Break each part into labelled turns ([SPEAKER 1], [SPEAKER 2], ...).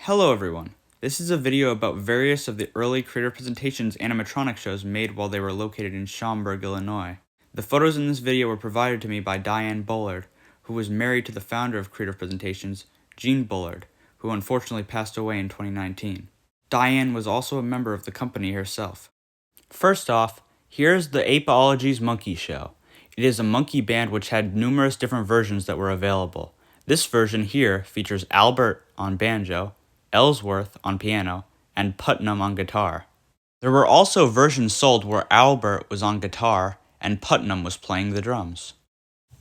[SPEAKER 1] Hello everyone, this is a video about various of the early creative presentations animatronic shows made while they were located in Schaumburg, Illinois. The photos in this video were provided to me by Diane Bullard, who was married to the founder of Creative Presentations, Gene Bullard, who unfortunately passed away in 2019. Diane was also a member of the company herself. First off, here's the Apeology's Monkey Show. It is a monkey band which had numerous different versions that were available. This version here features Albert on banjo, Ellsworth on piano, and Putnam on guitar. There were also versions sold where Albert was on guitar and Putnam was playing the drums.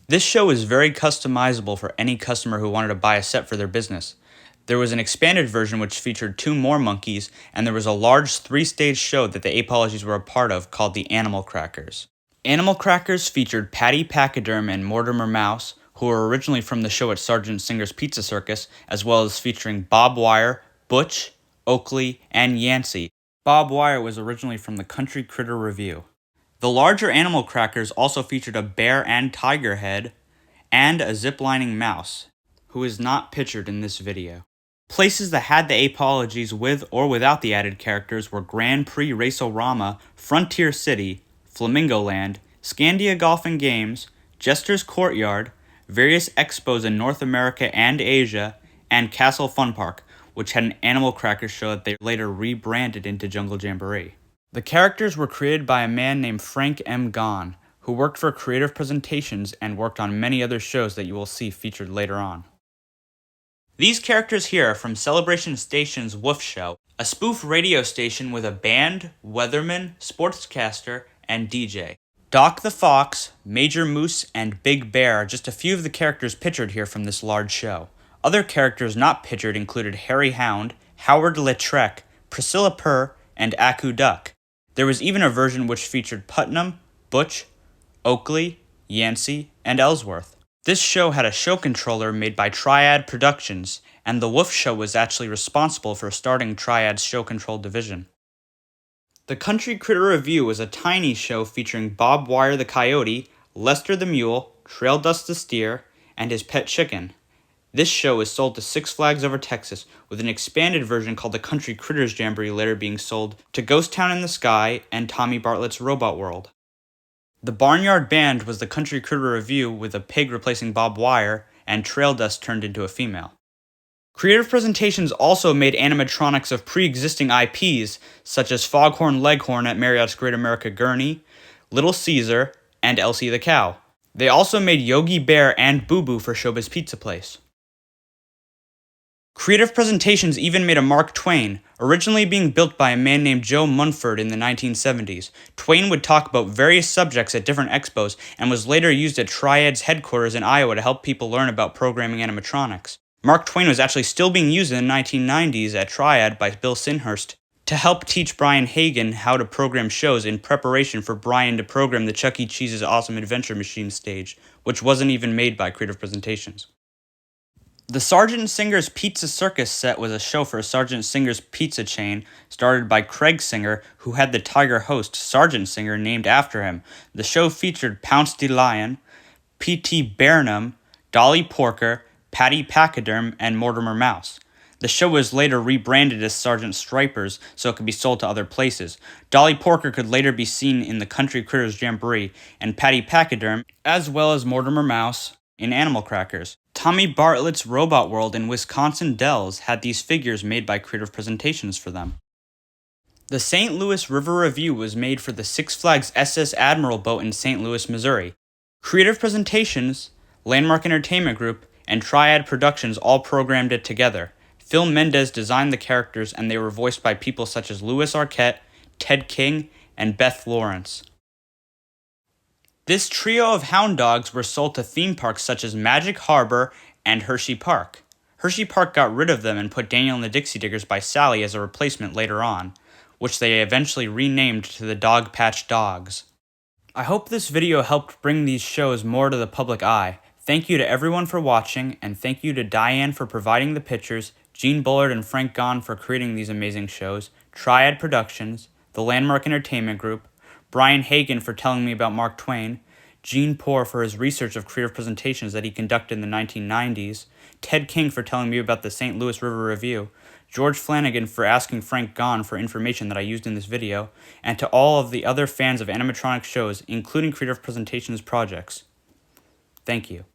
[SPEAKER 1] This show is very customizable for any customer who wanted to buy a set for their business. There was an expanded version which featured 2 more monkeys, and there was a large 3-stage show that the Apeologies were a part of called the Animal Crackers. Animal Crackers featured Patty Pachyderm and Mortimer Mouse, who were originally from the show at Sergeant Singer's Pizza Circus, as well as featuring Bob Wire, Butch, Oakley, and Yancey. Bob Wire was originally from the Country Critter Review. The larger Animal Crackers also featured a bear and tiger head, and a ziplining mouse, who is not pictured in this video. Places that had the Apeologies with or without the added characters were Grand Prix Race-O-Rama, Frontier City, Flamingo Land, Scandia Golf and Games, Jester's Courtyard, various expos in North America and Asia, and Castle Fun Park, which had an Animal Crackers show that they later rebranded into Jungle Jamboree. The characters were created by a man named Frank M. Gahn, who worked for Creative Presentations and worked on many other shows that you will see featured later on. These characters here are from Celebration Station's Woof Show, a spoof radio station with a band, weatherman, sportscaster, and DJ. Doc the Fox, Major Moose, and Big Bear are just a few of the characters pictured here from this large show. Other characters not pictured included Harry Hound, Howard Lautrec, Priscilla Purr, and Aku Duck. There was even a version which featured Putnam, Butch, Oakley, Yancey, and Ellsworth. This show had a show controller made by Triad Productions, and the Woof Show was actually responsible for starting Triad's show control division. The Country Critter Review was a tiny show featuring Bob Wire the Coyote, Lester the Mule, Trail Dust the Steer, and his pet chicken. This show is sold to Six Flags Over Texas, with an expanded version called the Country Critters Jamboree later being sold to Ghost Town in the Sky and Tommy Bartlett's Robot World. The Barnyard Band was the Country Critter Review with a pig replacing Bob Wire and Trail Dust turned into a female. Creative Presentations also made animatronics of pre-existing IPs, such as Foghorn Leghorn at Marriott's Great America Gurney, Little Caesar, and Elsie the Cow. They also made Yogi Bear and Boo Boo for Showbiz Pizza Place. Creative Presentations even made a Mark Twain, originally being built by a man named Joe Munford in the 1970s. Twain would talk about various subjects at different expos and was later used at Triad's headquarters in Iowa to help people learn about programming animatronics. Mark Twain was actually still being used in the 1990s at Triad by Bill Sinhurst to help teach Brian Hagan how to program shows in preparation for Brian to program the Chuck E. Cheese's Awesome Adventure Machine stage, which wasn't even made by Creative Presentations. The Sergeant Singer's Pizza Circus set was a show for Sergeant Singer's pizza chain, started by Craig Singer, who had the tiger host Sergeant Singer named after him. The show featured Pounce the Lion, P.T. Barnum, Dolly Porker, Patty Pachyderm, and Mortimer Mouse. The show was later rebranded as Sergeant Stripers so it could be sold to other places. Dolly Porker could later be seen in the Country Critters Jamboree, and Patty Pachyderm, as well as Mortimer Mouse, in Animal Crackers. Tommy Bartlett's Robot World in Wisconsin Dells had these figures made by Creative Presentations for them. The St. Louis River Review was made for the Six Flags SS Admiral boat in St. Louis, Missouri. Creative Presentations, Landmark Entertainment Group, and Triad Productions all programmed it together. Phil Mendez designed the characters, and they were voiced by people such as Louis Arquette, Ted King, and Beth Lawrence. This trio of hound dogs were sold to theme parks such as Magic Harbor and Hershey Park. Hershey Park got rid of them and put Daniel and the Dixie Diggers by Sally as a replacement later on, which they eventually renamed to the Dog Patch Dogs. I hope this video helped bring these shows more to the public eye. Thank you to everyone for watching, and thank you to Diane for providing the pictures, Gene Bullard and Frank Gahn for creating these amazing shows, Triad Productions, the Landmark Entertainment Group, Brian Hagan for telling me about Mark Twain, Gene Poor for his research of creative presentations that he conducted in the 1990s, Ted King for telling me about the St. Louis River Review, George Flanagan for asking Frank Gahn for information that I used in this video, and to all of the other fans of animatronic shows, including creative presentations projects. Thank you.